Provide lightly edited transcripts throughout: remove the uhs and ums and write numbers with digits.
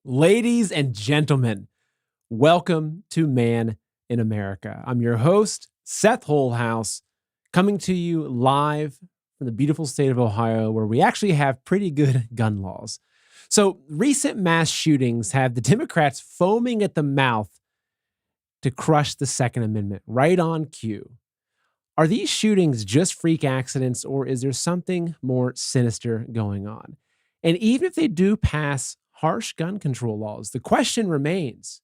Ladies and gentlemen, welcome to Man in America. I'm your host, Seth Holhouse, coming to you live from the beautiful state of Ohio, where we actually have pretty good gun laws. So, recent mass shootings have the Democrats foaming at the mouth to crush the Second Amendment, right on cue. Are these shootings just freak accidents, or is there something more sinister going on? And even if they do pass harsh gun control laws, the question remains,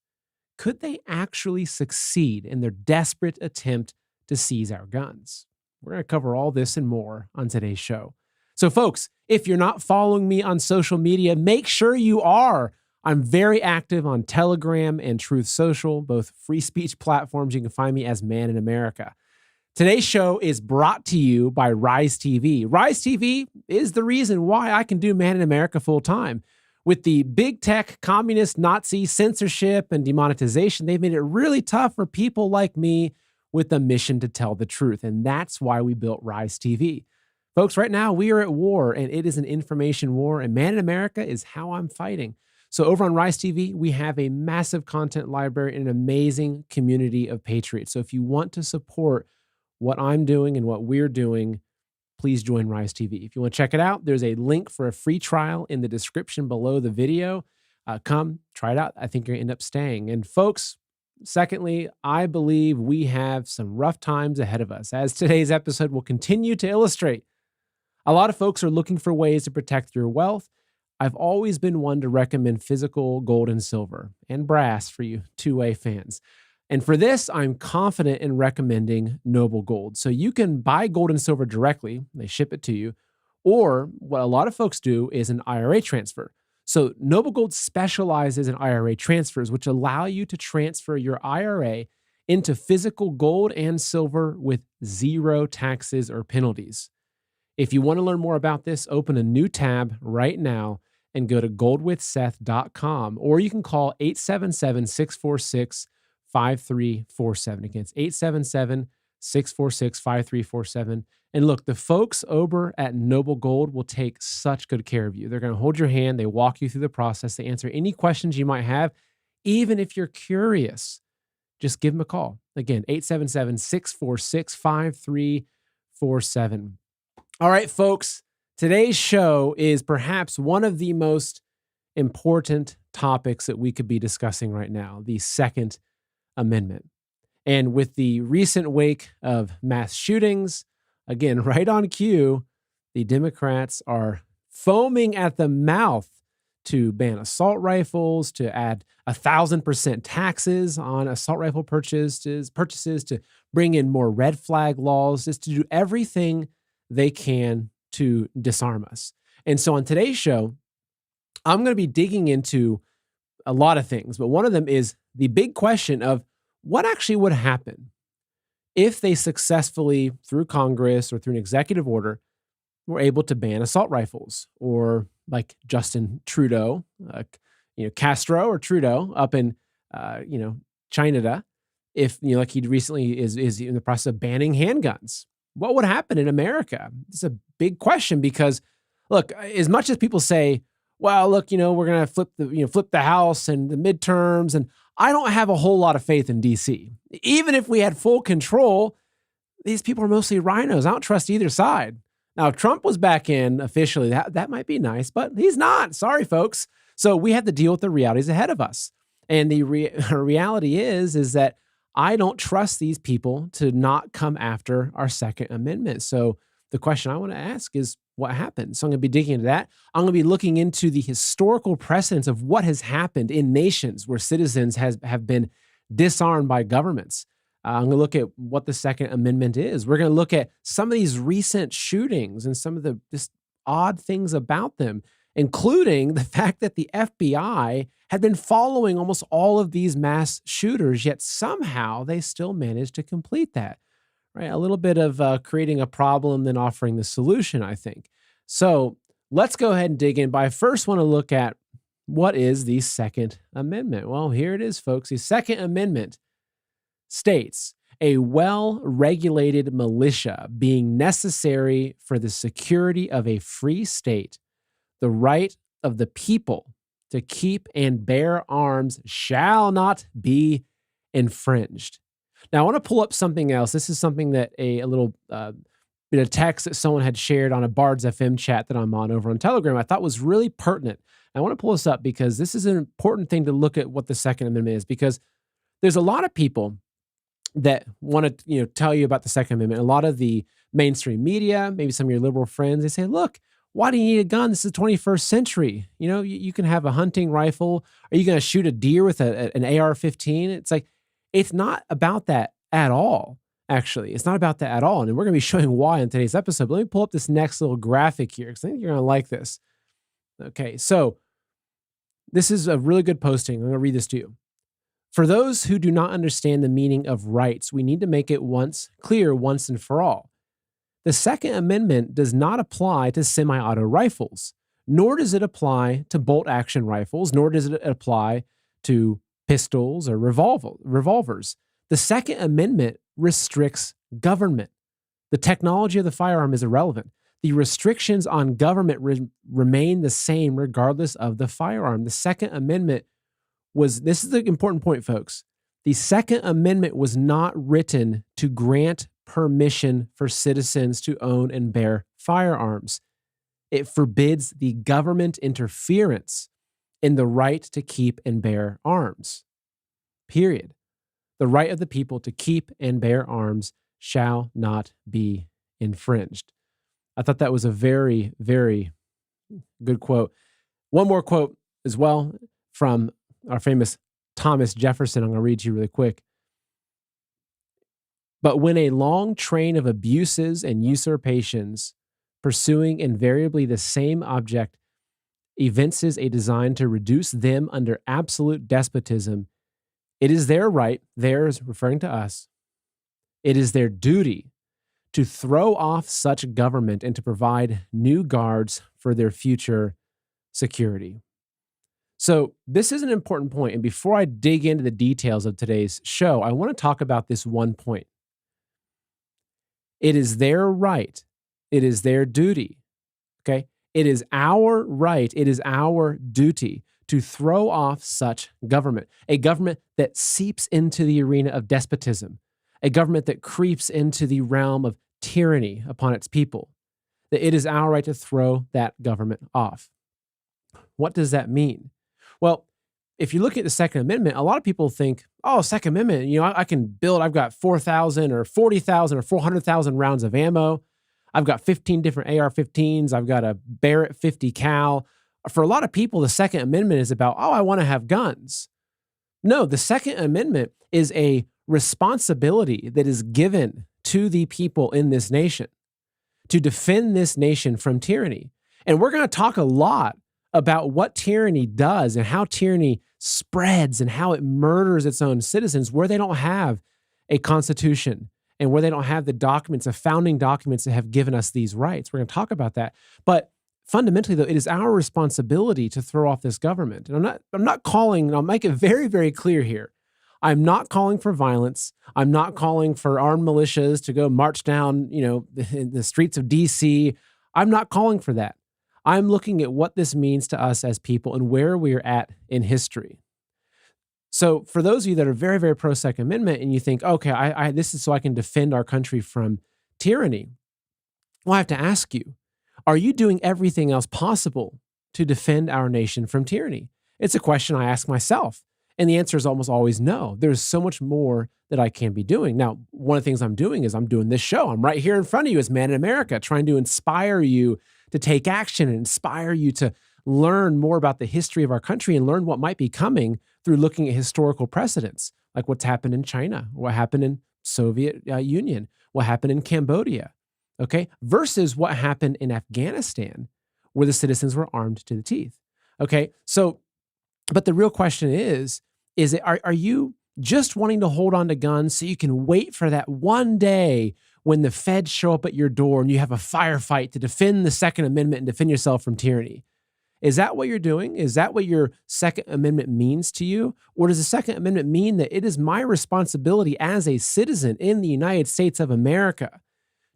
could they actually succeed in their desperate attempt to seize our guns? We're going to cover all this and more on today's show. So, folks, if you're not following me on social media, make sure you are. I'm very active on Telegram and Truth Social, both free speech platforms. You can find me as Man in America. Today's show is brought to you by Rise TV. Rise TV is the reason why I can do Man in America full time. With the big tech, communist, Nazi censorship and demonetization, they've made it really tough for people like me with a mission to tell the truth. And that's why we built Rise TV. Folks, right now we are at war, and it is an information war, and Man in America is how I'm fighting. So over on Rise TV, we have a massive content library and an amazing community of patriots. So if you want to support what I'm doing and what we're doing, please join Rise TV. If you want to check it out, there's a link for a free trial in the description below the video. Come, try it out. I think you're going to end up staying. And folks, secondly, I believe we have some rough times ahead of us, as today's episode will continue to illustrate. A lot of folks are looking for ways to protect your wealth. I've always been one to recommend physical gold and silver, and brass for you two-way fans. And for this, I'm confident in recommending Noble Gold. So you can buy gold and silver directly, they ship it to you, or what a lot of folks do is an IRA transfer. So Noble Gold specializes in IRA transfers, which allow you to transfer your IRA into physical gold and silver with zero taxes or penalties. If you want to learn more about this, open a new tab right now and go to goldwithseth.com, or you can call 877-646-5347. Again, it's 877-646-5347. And look, the folks over at Noble Gold will take such good care of you. They're going to hold your hand. They walk you through the process. They answer any questions you might have. Even if you're curious, just give them a call. Again, 877-646-5347. All right, folks, today's show is perhaps one of the most important topics that we could be discussing right now, the Second Amendment. And with the recent wake of mass shootings, again, right on cue, the Democrats are foaming at the mouth to ban assault rifles, to add 1,000% taxes on assault rifle purchases, to bring in more red flag laws, just to do everything they can to disarm us. And so on today's show, I'm going to be digging into a lot of things, but one of them is the big question of what actually would happen if they successfully, through Congress or through an executive order, were able to ban assault rifles, or like Justin Trudeau, Castro or Trudeau up in, China, if, like he recently is in the process of banning handguns. What would happen in America? It's a big question because, look, as much as people say, well, look, we're going to flip the House and the midterms, and I don't have a whole lot of faith in DC. Even if we had full control, these people are mostly rhinos. I don't trust either side. Now, if Trump was back in officially, that might be nice, but he's not. Sorry, folks. So we have to deal with the realities ahead of us. And the reality is that I don't trust these people to not come after our Second Amendment. So the question I want to ask is, what happened? So I'm going to be digging into that. I'm going to be looking into the historical precedents of what has happened in nations where citizens have been disarmed by governments. I'm going to look at what the Second Amendment is. We're going to look at some of these recent shootings and some of the just odd things about them, including the fact that the FBI had been following almost all of these mass shooters, yet somehow they still managed to complete that. Right? A little bit of creating a problem, then offering the solution, I think. So let's go ahead and dig in. But I first want to look at what is the Second Amendment. Well, here it is, folks. The Second Amendment states a well-regulated militia being necessary for the security of a free state, the right of the people to keep and bear arms shall not be infringed. Now, I want to pull up something else. This is something that a little bit of text that someone had shared on a Bards FM chat that I'm on over on Telegram I thought was really pertinent. I want to pull this up because this is an important thing to look at what the Second Amendment is, because there's a lot of people that want to tell you about the Second Amendment. A lot of the mainstream media, maybe some of your liberal friends, they say, look, why do you need a gun? This is the 21st century. You can have a hunting rifle. Are you going to shoot a deer with an AR-15? It's like, it's not about that at all, actually. It's not about that at all. And we're going to be showing why in today's episode. But let me pull up this next little graphic here, because I think you're going to like this. Okay, so this is a really good posting. I'm going to read this to you. For those who do not understand the meaning of rights, we need to make it clear once and for all. The Second Amendment does not apply to semi-auto rifles, nor does it apply to bolt-action rifles, nor does it apply to pistols or revolvers. The Second Amendment restricts government. The technology of the firearm is irrelevant. The restrictions on government remain the same regardless of the firearm. The Second Amendment this is the important point, folks. The Second Amendment was not written to grant permission for citizens to own and bear firearms. It forbids the government interference in the right to keep and bear arms. Period. The right of the people to keep and bear arms shall not be infringed. I thought that was a very, very good quote. One more quote as well from our famous Thomas Jefferson. I'm going to read to you really quick. But when a long train of abuses and usurpations, pursuing invariably the same object, evinces a design to reduce them under absolute despotism, it is their right, theirs referring to us, it is their duty to throw off such government and to provide new guards for their future security. So this is an important point. And before I dig into the details of today's show, I want to talk about this one point. It is their right. It is their duty. Okay? It is our right. It is our duty to throw off such government, a government that seeps into the arena of despotism, a government that creeps into the realm of tyranny upon its people, that it is our right to throw that government off. What does that mean? Well, if you look at the Second Amendment, a lot of people think, oh, Second Amendment, I can build, I've got 4,000 or 40,000 or 400,000 rounds of ammo. I've got 15 different AR-15s. I've got a Barrett 50 cal. For a lot of people, the Second Amendment is about, oh, I want to have guns. No, the Second Amendment is a responsibility that is given to the people in this nation to defend this nation from tyranny. And we're going to talk a lot about what tyranny does and how tyranny spreads and how it murders its own citizens where they don't have a constitution and where they don't have the documents, the founding documents that have given us these rights. We're going to talk about that. But fundamentally, though, it is our responsibility to throw off this government. And I'm not calling, and I'll make it very, very clear here. I'm not calling for violence. I'm not calling for armed militias to go march down, in the streets of DC. I'm not calling for that. I'm looking at what this means to us as people and where we're at in history. So for those of you that are very, very pro-Second Amendment and you think, okay, this is so I can defend our country from tyranny, well, I have to ask you, are you doing everything else possible to defend our nation from tyranny? It's a question I ask myself. And the answer is almost always no. There's so much more that I can be doing. Now, one of the things I'm doing is I'm doing this show. I'm right here in front of you as Man in America, trying to inspire you to take action and inspire you to learn more about the history of our country and learn what might be coming through looking at historical precedents, like what's happened in China, what happened in Soviet Union, what happened in Cambodia, okay, versus what happened in Afghanistan, where the citizens were armed to the teeth, okay? So, but the real question is are you just wanting to hold on to guns so you can wait for that one day when the feds show up at your door and you have a firefight to defend the Second Amendment and defend yourself from tyranny? Is that what you're doing? Is that what your Second Amendment means to you? Or does the Second Amendment mean that it is my responsibility as a citizen in the United States of America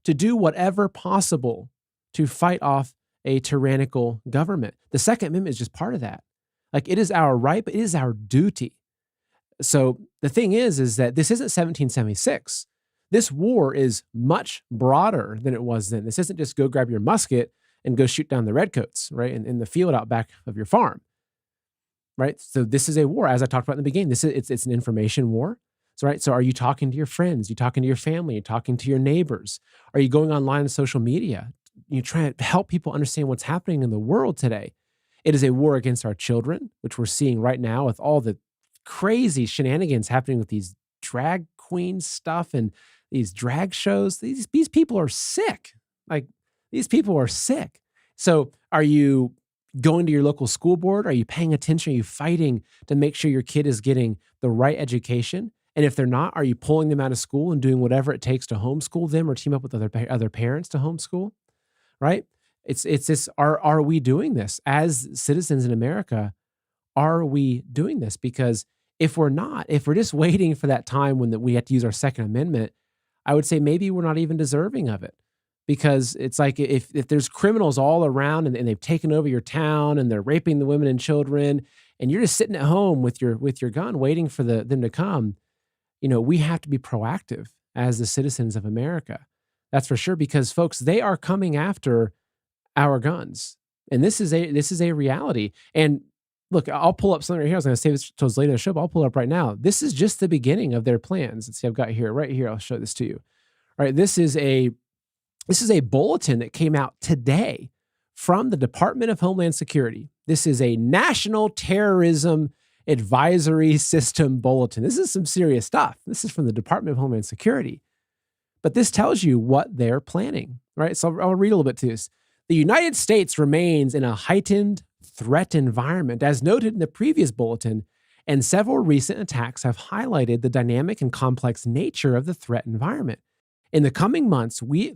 to do whatever possible to fight off a tyrannical government? The Second Amendment is just part of that. Like, it is our right, but it is our duty. So the thing is that this isn't 1776. This war is much broader than it was then. This isn't just go grab your musket and go shoot down the redcoats, right, in the field out back of your farm, right? So this is a war, as I talked about in the beginning. It's an information war. So, right. So are you talking to your friends? You talking to your family? You talking to your neighbors? Are you going online on social media? You trying to help people understand what's happening in the world today. It is a war against our children, which we're seeing right now with all the crazy shenanigans happening with these drag queen stuff and these drag shows. These people are sick. Like, these people are sick. So are you going to your local school board? Are you paying attention? Are you fighting to make sure your kid is getting the right education? And if they're not, are you pulling them out of school and doing whatever it takes to homeschool them or team up with other parents to homeschool? Right? It's this. Are we doing this as citizens in America? Are we doing this? Because if we're not, if we're just waiting for that time when we have to use our Second Amendment, I would say maybe we're not even deserving of it. Because it's like, if there's criminals all around and they've taken over your town and they're raping the women and children, and you're just sitting at home with your gun waiting for them to come, we have to be proactive as the citizens of America. That's for sure, because folks, they are coming after our guns. And this is a reality. And look, I'll pull up something right here. I was going to save this till later in the show, but I'll pull it up right now. This is just the beginning of their plans. Let's see, I've got here, right here. I'll show this to you. All right, this is a bulletin that came out today from the Department of Homeland Security. This is a National Terrorism Advisory System bulletin. This is some serious stuff. This is from the Department of Homeland Security. But this tells you what they're planning, right? So I'll read a little bit to this. The United States remains in a heightened threat environment, as noted in the previous bulletin, and several recent attacks have highlighted the dynamic and complex nature of the threat environment. In the coming months, we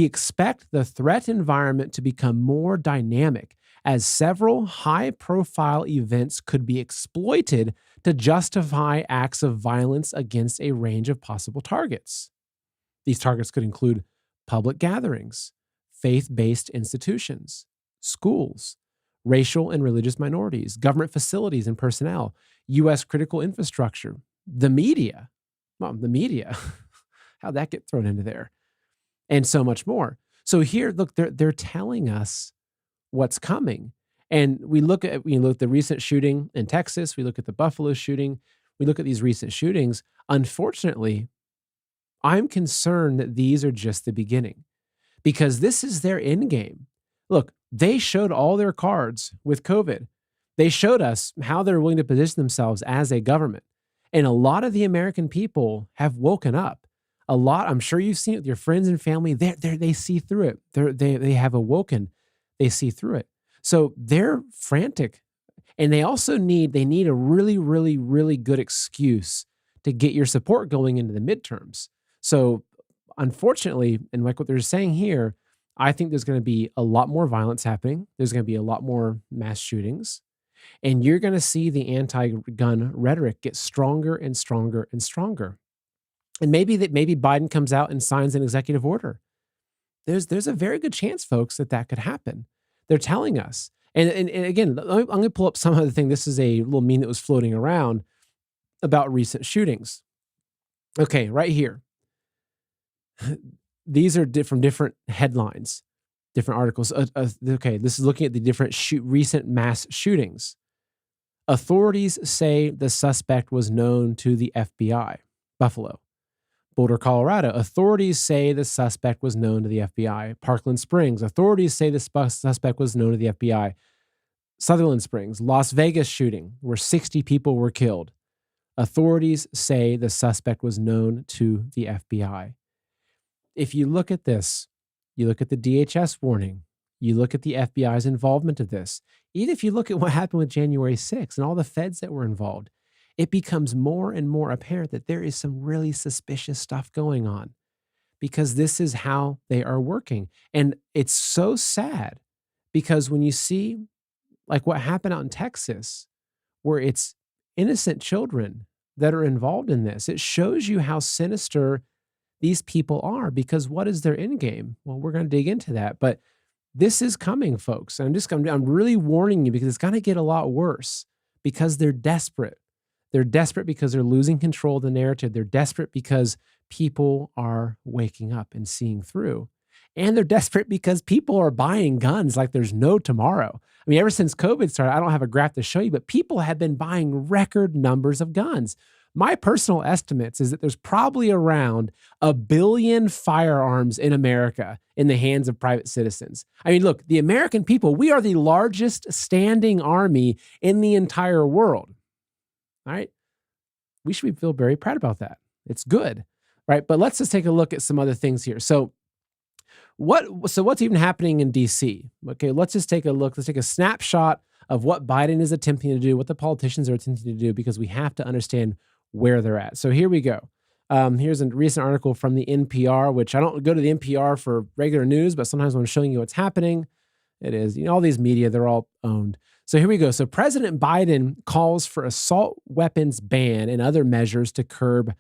expect the threat environment to become more dynamic, as several high-profile events could be exploited to justify acts of violence against a range of possible targets. These targets could include public gatherings, faith-based institutions, schools, racial and religious minorities, government facilities and personnel, U.S. critical infrastructure, the media. Well, the media, how'd that get thrown into there? And so much more. So here, look, they're telling us what's coming. And we look at the recent shooting in Texas, we look at the Buffalo shooting, we look at these recent shootings. Unfortunately, I'm concerned that these are just the beginning, because this is their end game. Look, they showed all their cards with COVID. They showed us how they're willing to position themselves as a government. And a lot of the American people have woken up. A lot, I'm sure you've seen it with your friends and family. They see through it. They have awoken. They see through it. So they're frantic, and they also need a really, really, really good excuse to get your support going into the midterms. So unfortunately, and like what they're saying here, I think there's going to be a lot more violence happening. There's going to be a lot more mass shootings. And you're going to see the anti-gun rhetoric get stronger and stronger and stronger. And maybe Biden comes out and signs an executive order. There's a very good chance, folks, that could happen. They're telling us. And again, I'm going to pull up some other thing. This is a little meme that was floating around about recent shootings. Okay, right here. These are from different headlines, different articles. Okay, this is looking at the different recent mass shootings. Authorities say the suspect was known to the FBI. Buffalo. Boulder, Colorado. Authorities say the suspect was known to the FBI. Parkland Springs. Authorities say the suspect was known to the FBI. Sutherland Springs. Las Vegas shooting, where 60 people were killed. Authorities say the suspect was known to the FBI. If you look at this, you look at the DHS warning, you look at the FBI's involvement of this, even if you look at what happened with January 6th and all the feds that were involved, it becomes more and more apparent that there is some really suspicious stuff going on, because this is how they are working. And it's so sad, because when you see like what happened out in Texas, where it's innocent children that are involved in this, it shows you how sinister these people are. Because what is their end game? Well, we're going to dig into that. But This is coming, folks. I'm really warning you because it's going to get a lot worse because they're desperate. They're desperate because they're losing control of the narrative. They're desperate because people are waking up and seeing through. And they're desperate because people are buying guns like there's no tomorrow. I mean, ever since COVID started, I don't have a graph to show you, but people have been buying record numbers of guns. My personal estimates is that there's probably around 1 billion firearms in America in the hands of private citizens. I mean, look, the American people, we are the largest standing army in the entire world. All right. We should feel very proud about that. It's good. Right. But let's just take a look at some other things here. So what's even happening in DC? Okay, let's just take a look. Let's take a snapshot of what Biden is attempting to do, what the politicians are attempting to do, because we have to understand where they're at. So here we go. Here's a recent article from the NPR, which I don't go to the NPR for regular news, but sometimes when I'm showing you what's happening, it is, all these media, they're all owned. So here we go. So President Biden calls for assault weapons ban and other measures to curb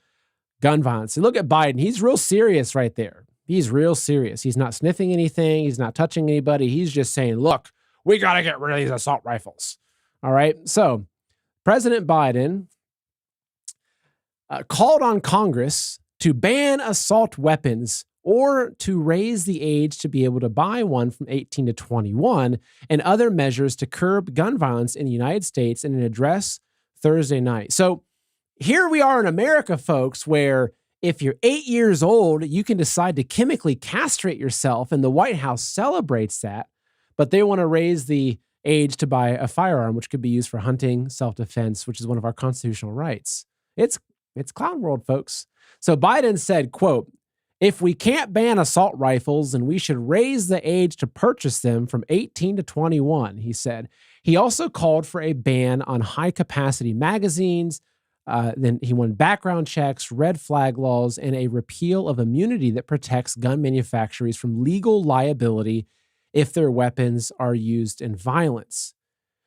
gun violence. So look at Biden. He's real serious right there. He's real serious. He's not sniffing anything. He's not touching anybody. He's just saying, look, we got to get rid of these assault rifles. All right. So President Biden called on Congress to ban assault weapons or to raise the age to be able to buy one from 18 to 21 and other measures to curb gun violence in the United States in an address Thursday night. So here we are in America, folks, where if you're 8 years old, you can decide to chemically castrate yourself, and the White House celebrates that, but they want to raise the age to buy a firearm, which could be used for hunting, self-defense, which is one of our constitutional rights. It's clown world, folks. So Biden said, quote, "If we can't ban assault rifles, then we should raise the age to purchase them from 18 to 21, he said. He also called for a ban on high-capacity magazines. Then he wanted background checks, red flag laws, and a repeal of immunity that protects gun manufacturers from legal liability if their weapons are used in violence.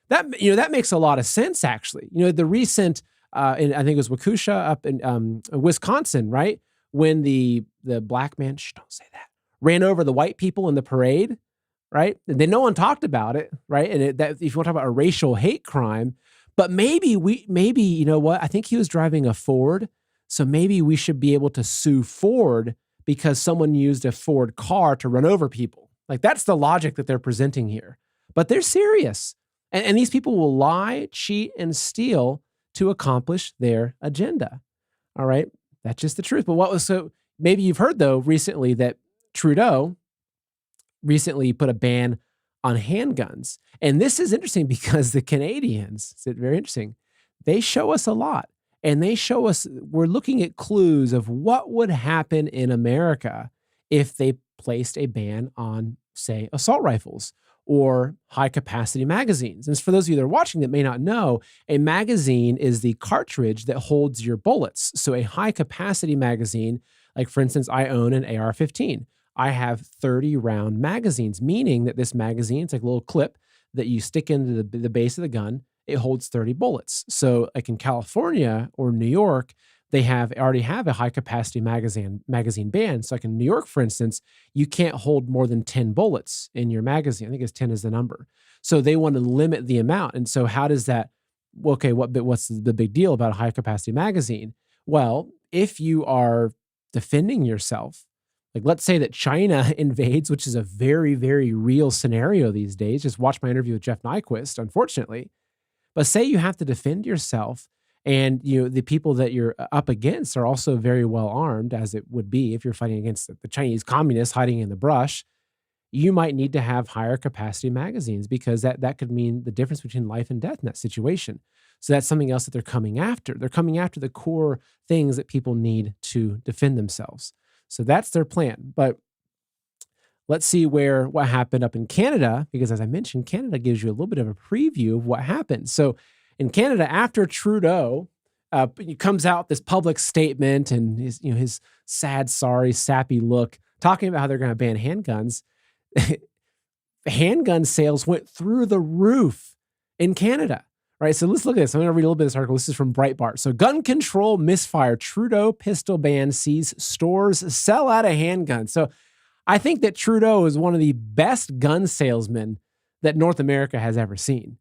That makes a lot of sense, actually. The recent, I think it was Waukesha up in Wisconsin, right? When the black man, don't say that, ran over the white people in the parade, right? And then no one talked about it, right? And if you want to talk about a racial hate crime, but maybe, you know what? I think he was driving a Ford. So maybe we should be able to sue Ford because someone used a Ford car to run over people. Like, that's the logic that they're presenting here. But they're serious. And these people will lie, cheat, and steal to accomplish their agenda. All right? That's just the truth. But maybe you've heard, though, recently that Trudeau recently put a ban on handguns. And this is interesting because the Canadians, it's very interesting, they show us a lot. And they show us, we're looking at clues of what would happen in America if they placed a ban on, say, assault rifles or high-capacity magazines. And for those of you that are watching that may not know, a magazine is the cartridge that holds your bullets. So a high-capacity magazine, like for instance, I own an AR-15. I have 30-round magazines, meaning that this magazine, it's like a little clip that you stick into the base of the gun. It holds 30 bullets. So like in California or New York, they already have a high-capacity magazine ban. So like in New York, for instance, you can't hold more than 10 bullets in your magazine. I think it's 10 is the number. So they want to limit the amount. And so how does that, okay, what's the big deal about a high-capacity magazine? Well, if you are defending yourself, like let's say that China invades, which is a very, very real scenario these days. Just watch my interview with Jeff Nyquist, unfortunately. But say you have to defend yourself and the people that you're up against are also very well armed, as it would be if you're fighting against the Chinese communists hiding in the brush. You might need to have higher capacity magazines because that could mean the difference between life and death in that situation. So that's something else that they're coming after. They're coming after the core things that people need to defend themselves. So that's their plan. But let's see what happened up in Canada, because as I mentioned, Canada gives you a little bit of a preview of what happened. So in Canada, after Trudeau comes out this public statement and his sad, sorry, sappy look, talking about how they're going to ban handguns, handgun sales went through the roof in Canada. Right, so let's look at this. I'm going to read a little bit of this article. This is from Breitbart. So gun control misfire. Trudeau pistol ban sees stores sell out of handguns. So I think that Trudeau is one of the best gun salesmen that North America has ever seen.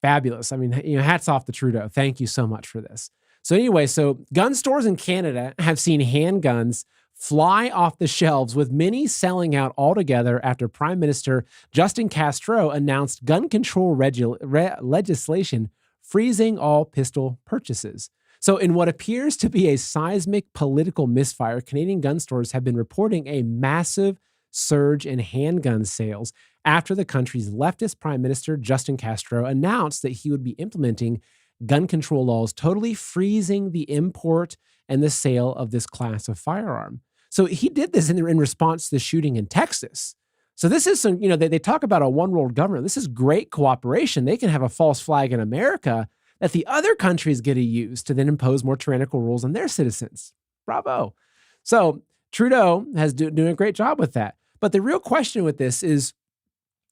Fabulous. I mean, hats off to Trudeau. Thank you so much for this. So anyway, gun stores in Canada have seen handguns fly off the shelves, with many selling out altogether after Prime Minister Justin Trudeau announced gun control legislation freezing all pistol purchases. So in what appears to be a seismic political misfire, Canadian gun stores have been reporting a massive surge in handgun sales after the country's leftist Prime Minister Justin Trudeau announced that he would be implementing gun control laws, totally freezing the import and the sale of this class of firearm. So he did this in response to the shooting in Texas. So this is some, they talk about a one world government. This is great cooperation. They can have a false flag in America that the other countries get to use to then impose more tyrannical rules on their citizens. Bravo. So Trudeau has doing a great job with that. But the real question with this is,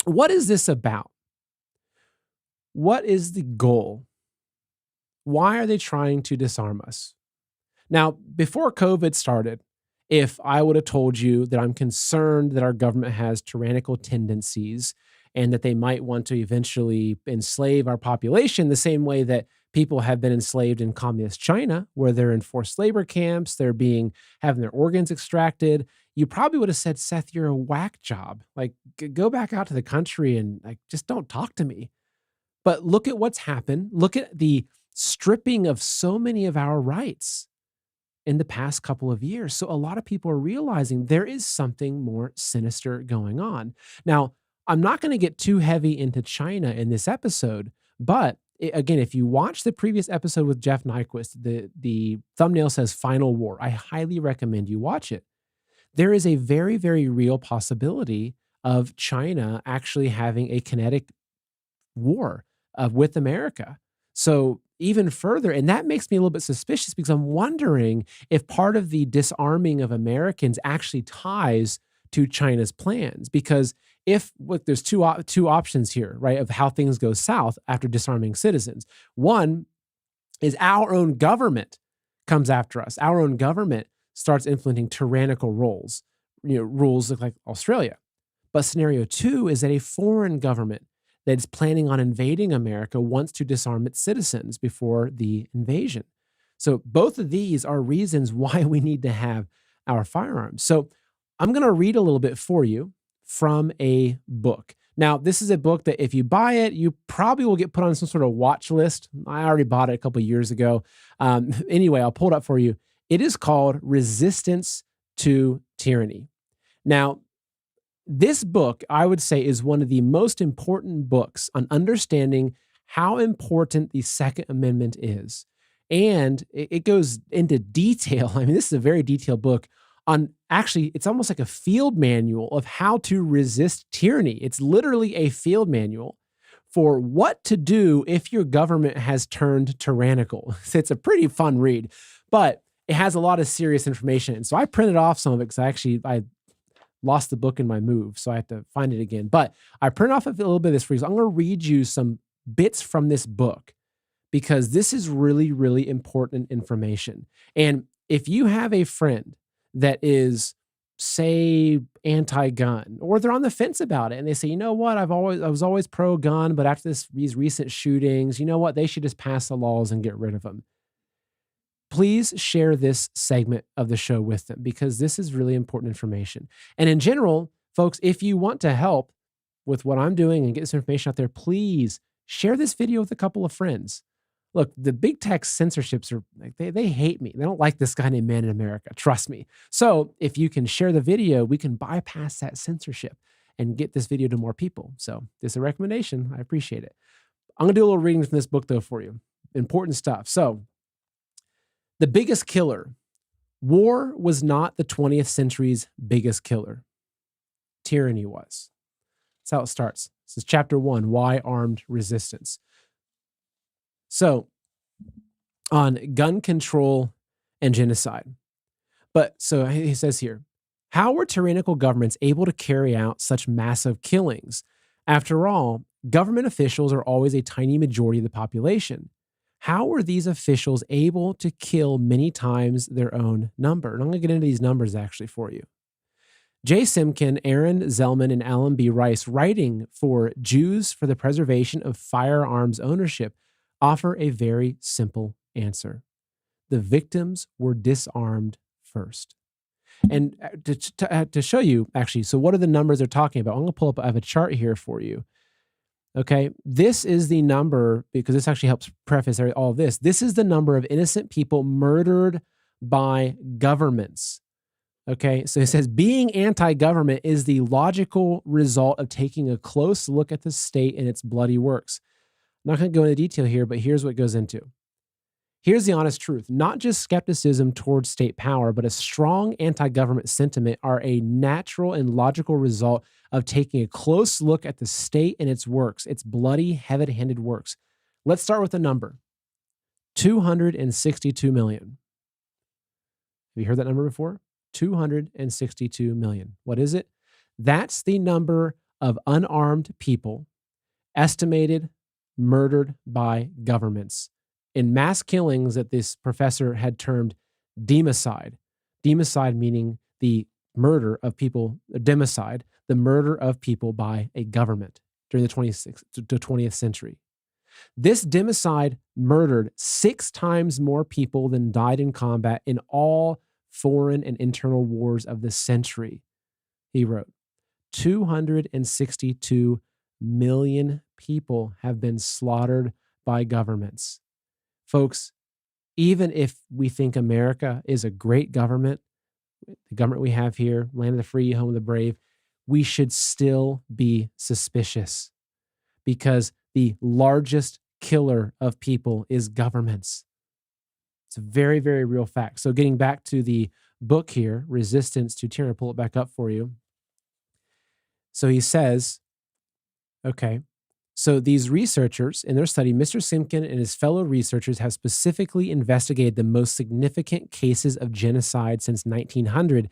what is this about? What is the goal? Why are they trying to disarm us? Now, before COVID started, if I would have told you that I'm concerned that our government has tyrannical tendencies and that they might want to eventually enslave our population the same way that people have been enslaved in communist China, where they're in forced labor camps, they're having their organs extracted, you probably would have said, Seth, you're a whack job. Like, go back out to the country and just don't talk to me. But look at what's happened. Look at the stripping of so many of our rights in the past couple of years. So a lot of people are realizing there is something more sinister going on. Now, I'm not going to get too heavy into China in this episode, but again, if you watch the previous episode with Jeff Nyquist, the thumbnail says Final War. I highly recommend you watch it. There is a very, very real possibility of China actually having a kinetic war with America. So even further, and that makes me a little bit suspicious because I'm wondering if part of the disarming of Americans actually ties to China's plans. Because there's two options here, right, of how things go south after disarming citizens. One is our own government comes after us. Our own government starts implementing tyrannical rules like Australia. But scenario two is that a foreign government that is planning on invading America wants to disarm its citizens before the invasion. So both of these are reasons why we need to have our firearms. So I'm going to read a little bit for you from a book. Now, this is a book that if you buy it, you probably will get put on some sort of watch list. I already bought it a couple of years ago. Anyway, I'll pull it up for you. It is called Resistance to Tyranny. Now, this book, I would say, is one of the most important books on understanding how important the Second Amendment is. And it goes into detail. I mean, this is a very detailed book on it's almost like a field manual of how to resist tyranny. It's literally a field manual for what to do if your government has turned tyrannical. It's a pretty fun read, but it has a lot of serious information. And so I printed off some of it because I lost the book in my move, so I have to find it again. But I printed off a little bit of this for you. So I'm going to read you some bits from this book because this is really, really important information. And if you have a friend that is, say, anti-gun, or they're on the fence about it, and they say, you know what, I was always pro-gun, but after these recent shootings, you know what, they should just pass the laws and get rid of them. Please share this segment of the show with them because this is really important information. And in general, folks, if you want to help with what I'm doing and get this information out there, please share this video with a couple of friends. Look, the big tech censorships are like, they hate me. They don't like this guy named Man in America. Trust me. So if you can share the video, we can bypass that censorship and get this video to more people. So this is a recommendation. I appreciate it. I'm going to do a little reading from this book though for you. Important stuff. So the biggest killer. War was not the 20th century's biggest killer. Tyranny was. That's how it starts. This is chapter 1, Why Armed Resistance. So, on gun control and genocide. So he says here, how were tyrannical governments able to carry out such massive killings? After all, government officials are always a tiny majority of the population. How were these officials able to kill many times their own number? And I'm going to get into these numbers actually for you. J. Simkin, Aaron Zellman, and Alan B. Rice, writing for Jews for the Preservation of Firearms Ownership, offer a very simple answer. The victims were disarmed first. And to show you, actually, so what are the numbers they're talking about? I'm going to pull up, I have a chart here for you. Okay, this is the number, because this actually helps preface all of this. This is the number of innocent people murdered by governments. Okay, so it says being anti-government is the logical result of taking a close look at the state and its bloody works. I'm not going to go into detail here, but here's what it goes into. Here's the honest truth. Not just skepticism towards state power, but a strong anti-government sentiment are a natural and logical result of taking a close look at the state and its works, its bloody, heavy-handed works. Let's start with a number. 262 million. Have you heard that number before? 262 million. What is it? That's the number of unarmed people estimated murdered by governments in mass killings that this professor had termed democide. Democide meaning the murder of people, democide, the murder of people by a government during the 20th century. This democide murdered 6 times more people than died in combat in all foreign and internal wars of the century. He wrote, 262 million people have been slaughtered by governments. Folks, even if we think America is a great government, the government we have here, land of the free, home of the brave, we should still be suspicious because the largest killer of people is governments. It's a very, very real fact. So getting back to the book here, Resistance to Tyranny, pull it back up for you. So he says, okay, so these researchers in their study, Mr. Simkin and his fellow researchers have specifically investigated the most significant cases of genocide since 1900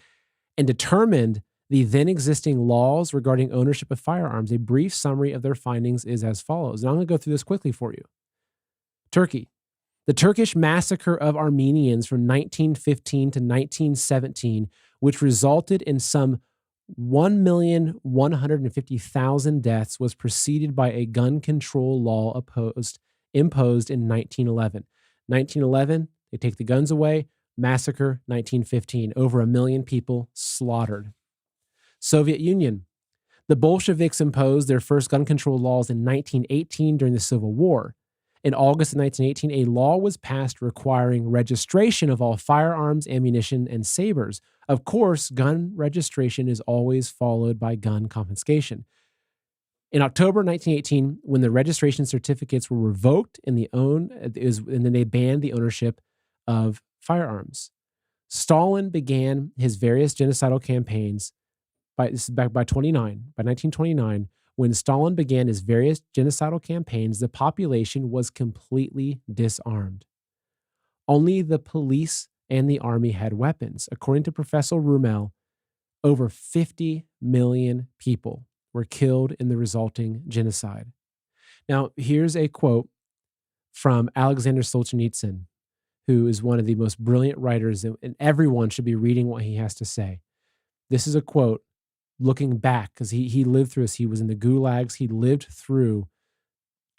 and determined the then existing laws regarding ownership of firearms. A brief summary of their findings is as follows. And I'm going to go through this quickly for you. Turkey. The Turkish massacre of Armenians from 1915 to 1917, which resulted in some 1,150,000 deaths, was preceded by a gun control law imposed in 1911. 1911, they take the guns away. Massacre, 1915. Over 1 million people slaughtered. Soviet Union. The Bolsheviks imposed their first gun control laws in 1918 during the Civil War. In August of 1918, a law was passed requiring registration of all firearms, ammunition, and sabers. Of course, gun registration is always followed by gun confiscation. In October 1918, when the registration certificates were revoked and then they banned the ownership of firearms. Stalin began his various genocidal campaigns by 1929. When Stalin began his various genocidal campaigns, the population was completely disarmed. Only the police and the army had weapons. According to Professor Rummel, over 50 million people were killed in the resulting genocide. Now, here's a quote from Alexander Solzhenitsyn, who is one of the most brilliant writers, and everyone should be reading what he has to say. This is a quote looking back, because he lived through this. He was in the gulags. He lived through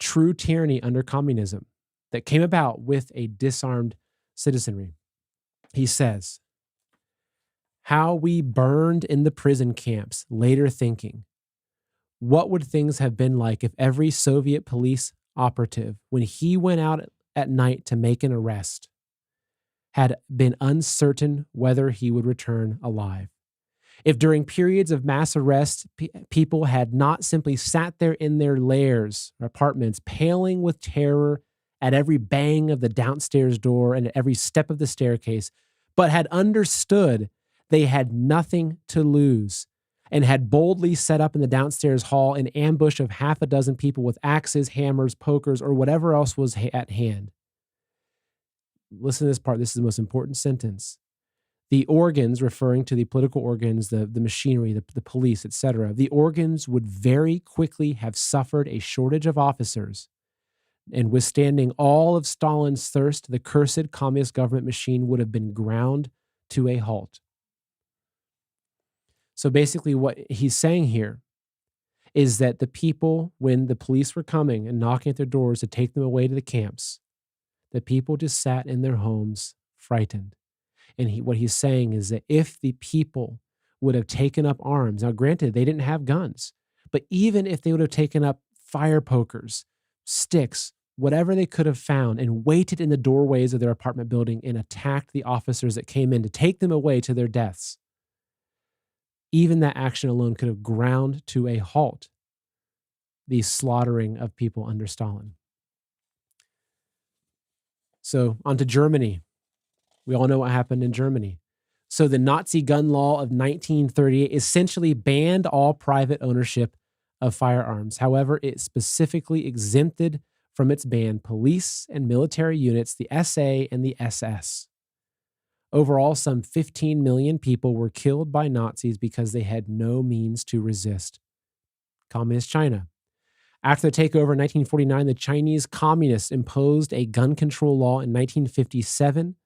true tyranny under communism that came about with a disarmed citizenry. He says, how we burned in the prison camps, later thinking, what would things have been like if every Soviet police operative, when he went out at night to make an arrest, had been uncertain whether he would return alive? If during periods of mass arrest, people had not simply sat there in their lairs or apartments, paling with terror at every bang of the downstairs door and at every step of the staircase, but had understood they had nothing to lose and had boldly set up in the downstairs hall an ambush of half a dozen people with axes, hammers, pokers, or whatever else was at hand. Listen to this part. This is the most important sentence. The organs, referring to the political organs, the machinery, the police, etc., the organs would very quickly have suffered a shortage of officers, and withstanding all of Stalin's thirst, the cursed communist government machine would have been ground to a halt. So basically, what he's saying here is that the people, when the police were coming and knocking at their doors to take them away to the camps, the people just sat in their homes frightened. And what he's saying is that if the people would have taken up arms, now granted, they didn't have guns, but even if they would have taken up fire pokers, sticks, whatever they could have found, and waited in the doorways of their apartment building and attacked the officers that came in to take them away to their deaths, even that action alone could have ground to a halt the slaughtering of people under Stalin. So, on to Germany. We all know what happened in Germany. So, the Nazi gun law of 1938 essentially banned all private ownership of firearms. However, it specifically exempted from its ban police and military units, the SA and the SS. Overall, some 15 million people were killed by Nazis because they had no means to resist. Communist China. After the takeover in 1949, the Chinese communists imposed a gun control law in 1957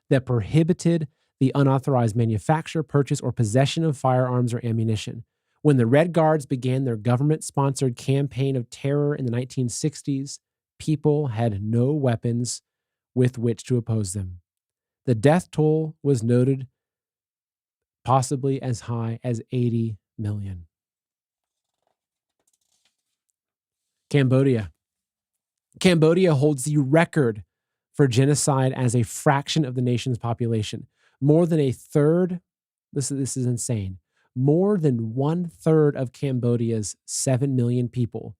that prohibited the unauthorized manufacture, purchase, or possession of firearms or ammunition. When the Red Guards began their government-sponsored campaign of terror in the 1960s, people had no weapons with which to oppose them. The death toll was noted possibly as high as 80 million. Cambodia. Cambodia holds the record for genocide as a fraction of the nation's population. More than a third, this is insane, more than 1/3 of Cambodia's 7 million people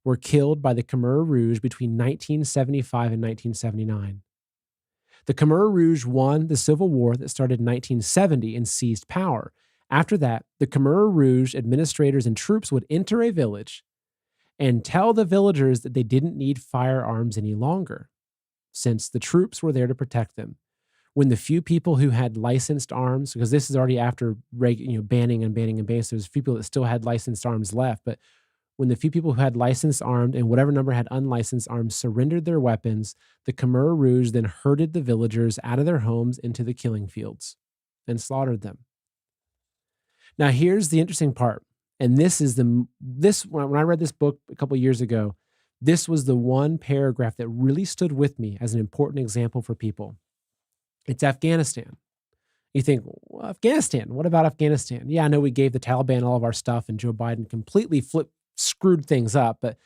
were killed by the Khmer Rouge between 1975 and 1979. The Khmer Rouge won the civil war that started in 1970 and seized power. After that, the Khmer Rouge administrators and troops would enter a village and tell the villagers that they didn't need firearms any longer, since the troops were there to protect them. When the few people who had licensed arms, because this is already after banning, so there's people that still had licensed arms left, but when the few people who had licensed armed and whatever number had unlicensed arms surrendered their weapons, the Khmer Rouge then herded the villagers out of their homes into the killing fields and slaughtered them. Now, here's the interesting part. And this is when I read this book a couple years ago, this was the one paragraph that really stood with me as an important example for people. It's Afghanistan. You think, well, Afghanistan, what about Afghanistan? Yeah, I know we gave the Taliban all of our stuff and Joe Biden completely screwed things up, but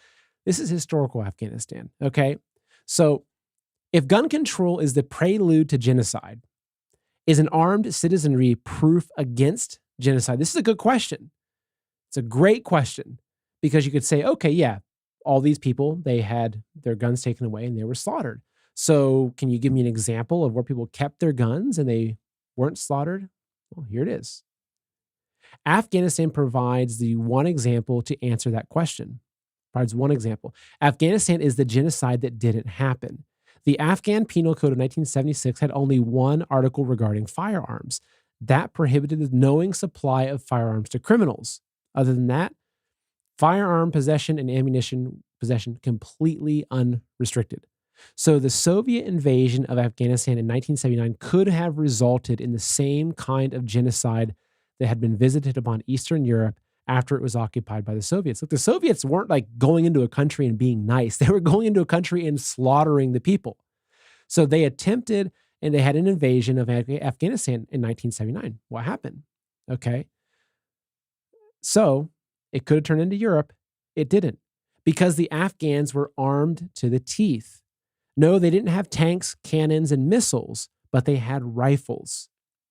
this is historical Afghanistan, okay? So if gun control is the prelude to genocide, is an armed citizenry proof against genocide? This is a good question. It's a great question because you could say, okay, yeah, all these people, they had their guns taken away and they were slaughtered. So can you give me an example of where people kept their guns and they weren't slaughtered? Well, here it is. Afghanistan provides the one example to answer that question. Provides one example. Afghanistan is the genocide that didn't happen. The Afghan Penal Code of 1976 had only one article regarding firearms. That prohibited the knowing supply of firearms to criminals. Other than that, firearm possession and ammunition possession completely unrestricted. So the Soviet invasion of Afghanistan in 1979 could have resulted in the same kind of genocide that had been visited upon Eastern Europe after it was occupied by the Soviets. Look, the Soviets weren't like going into a country and being nice. They were going into a country and slaughtering the people. So they attempted and they had an invasion of Afghanistan in 1979. What happened? Okay. So it could have turned into Europe. It didn't, because the Afghans were armed to the teeth. No, they didn't have tanks, cannons, and missiles, but they had rifles.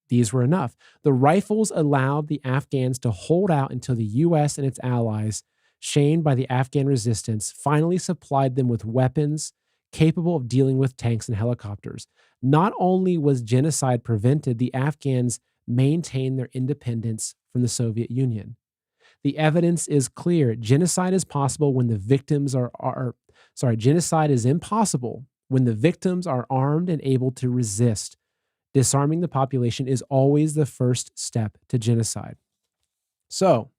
These were enough. The rifles allowed the Afghans to hold out until the U.S. and its allies, shamed by the Afghan resistance, finally supplied them with weapons capable of dealing with tanks and helicopters. Not only was genocide prevented, the Afghans maintained their independence from the Soviet Union. The evidence is clear. Genocide is possible when the victims genocide is impossible when the victims are armed and able to resist. Disarming the population is always the first step to genocide. So,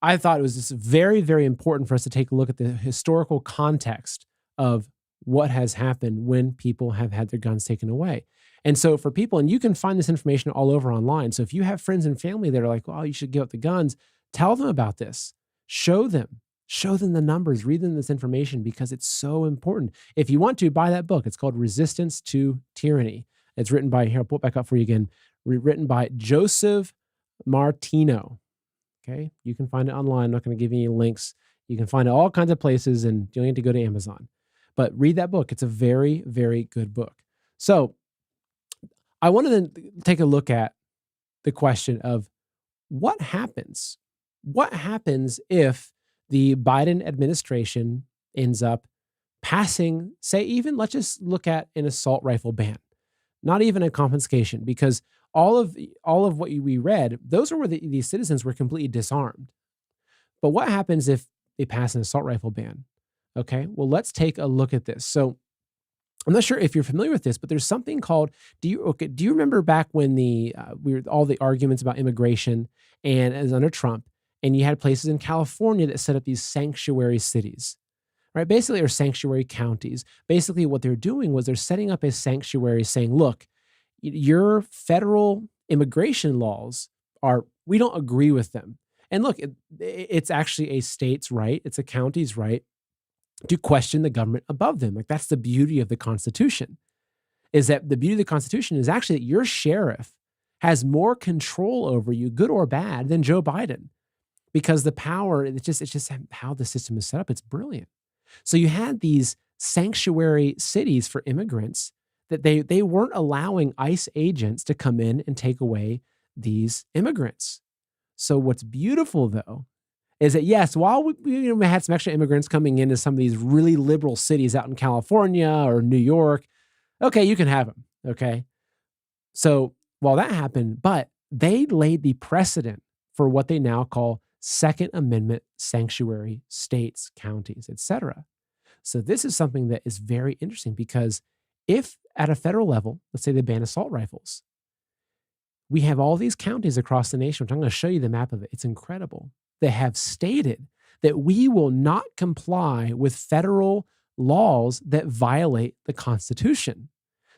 I thought it was just very, very important for us to take a look at the historical context of what has happened when people have had their guns taken away. And so for people, and you can find this information all over online. So if you have friends and family that are like, "Oh, you should give up the guns," tell them about this. Show them. Show them the numbers. Read them this information because it's so important. If you want to, buy that book. It's called Resistance to Tyranny. It's written by, here, I'll pull it back up for you again, written by Joseph Martino. Okay. You can find it online. I'm not going to give you any links. You can find it all kinds of places, and you don't need to go to Amazon. But read that book. It's a very, very good book. So I wanted to take a look at the question of what happens? What happens if the Biden administration ends up passing, say, even let's just look at an assault rifle ban, not even a confiscation, because all of what we read, those are where these citizens were completely disarmed. But what happens if they pass an assault rifle ban? Okay, well, let's take a look at this. So I'm not sure if you're familiar with this, but there's something called. Do you remember back when all the arguments about immigration and as under Trump, and you had places in California that set up these sanctuary cities, right? Basically, or sanctuary counties. Basically, what they're doing was they're setting up a sanctuary, saying, "Look, your federal immigration laws we don't agree with them." And look, it's actually a state's right, it's a county's right to question the government above them. Like, that's the beauty of the Constitution, is that the beauty of the Constitution is actually that your sheriff has more control over you, good or bad, than Joe Biden, because the power, it's just how the system is set up. It's brilliant. So you had these sanctuary cities for immigrants that they weren't allowing ICE agents to come in and take away these immigrants. So what's beautiful, though, is that, yes, while we had some extra immigrants coming into some of these really liberal cities out in California or New York, okay, you can have them, okay? So while that happened, but they laid the precedent for what they now call Second Amendment sanctuary states, counties, etc. So this is something that is very interesting, because if at a federal level, let's say they ban assault rifles, we have all these counties across the nation, which I'm going to show you the map of it. It's incredible. They have stated that we will not comply with federal laws that violate the Constitution.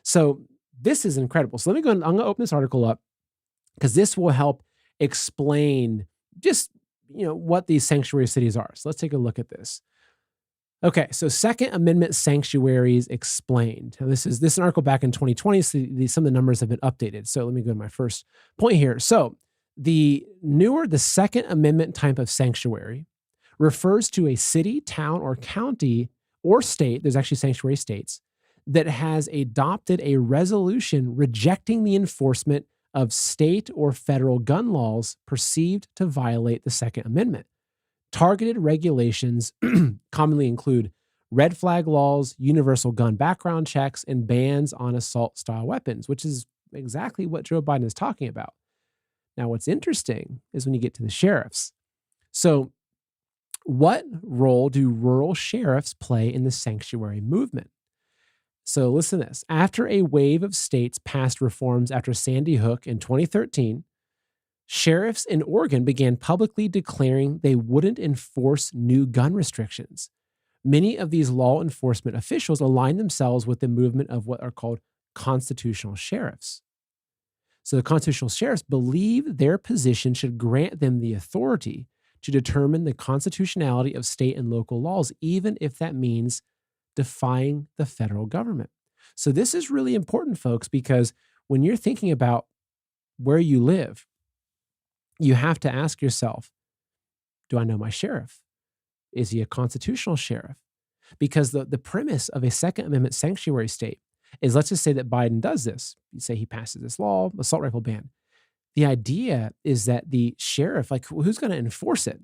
So this is incredible. So let me go, I'm going to open this article up, because this will help explain just, what these sanctuary cities are. So let's take a look at this. Okay, so Second Amendment sanctuaries explained. Now, this is an article back in 2020, so some of the numbers have been updated. So let me go to my first point here. So the Second Amendment type of sanctuary refers to a city, town, or county or state, there's actually sanctuary states, that has adopted a resolution rejecting the enforcement of state or federal gun laws perceived to violate the Second Amendment. Targeted regulations commonly include red flag laws, universal gun background checks, and bans on assault-style weapons, which is exactly what Joe Biden is talking about. Now, what's interesting is when you get to the sheriffs. So, what role do rural sheriffs play in the sanctuary movement? So, listen to this. After a wave of states passed reforms after Sandy Hook in 2013, sheriffs in Oregon began publicly declaring they wouldn't enforce new gun restrictions. Many of these law enforcement officials aligned themselves with the movement of what are called constitutional sheriffs. So the constitutional sheriffs believe their position should grant them the authority to determine the constitutionality of state and local laws, even if that means defying the federal government. So this is really important, folks, because when you're thinking about where you live, you have to ask yourself, do I know my sheriff? Is he a constitutional sheriff? Because the premise of a Second Amendment sanctuary state is, let's just say that Biden does this. You say he passes this law, assault rifle ban. The idea is that the sheriff, like, who's going to enforce it?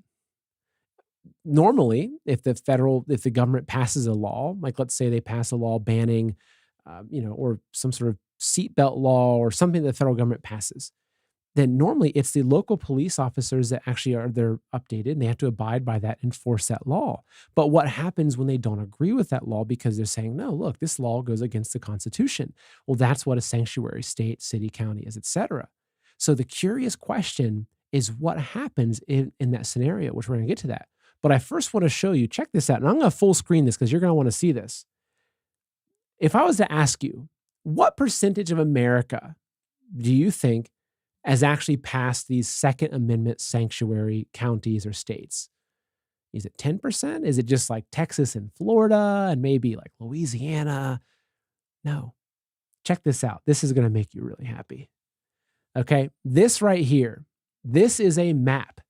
Normally, if the government passes a law, like let's say they pass a law banning, or some sort of seatbelt law or something that the federal government passes, then normally it's the local police officers that actually they're updated and they have to abide by that, enforce that law. But what happens when they don't agree with that law because they're saying, no, look, this law goes against the Constitution? Well, that's what a sanctuary state, city, county is, et cetera. So the curious question is what happens in that scenario, which we're going to get to that. But I first want to show you, check this out. And I'm going to full screen this because you're going to want to see this. if I was to ask you, what percentage of America do you think has actually passed these Second Amendment sanctuary counties or states? Is it 10%? Is it just like Texas and Florida and maybe like Louisiana? No. Check this out. This is going to make you really happy. Okay. This right here, this is a map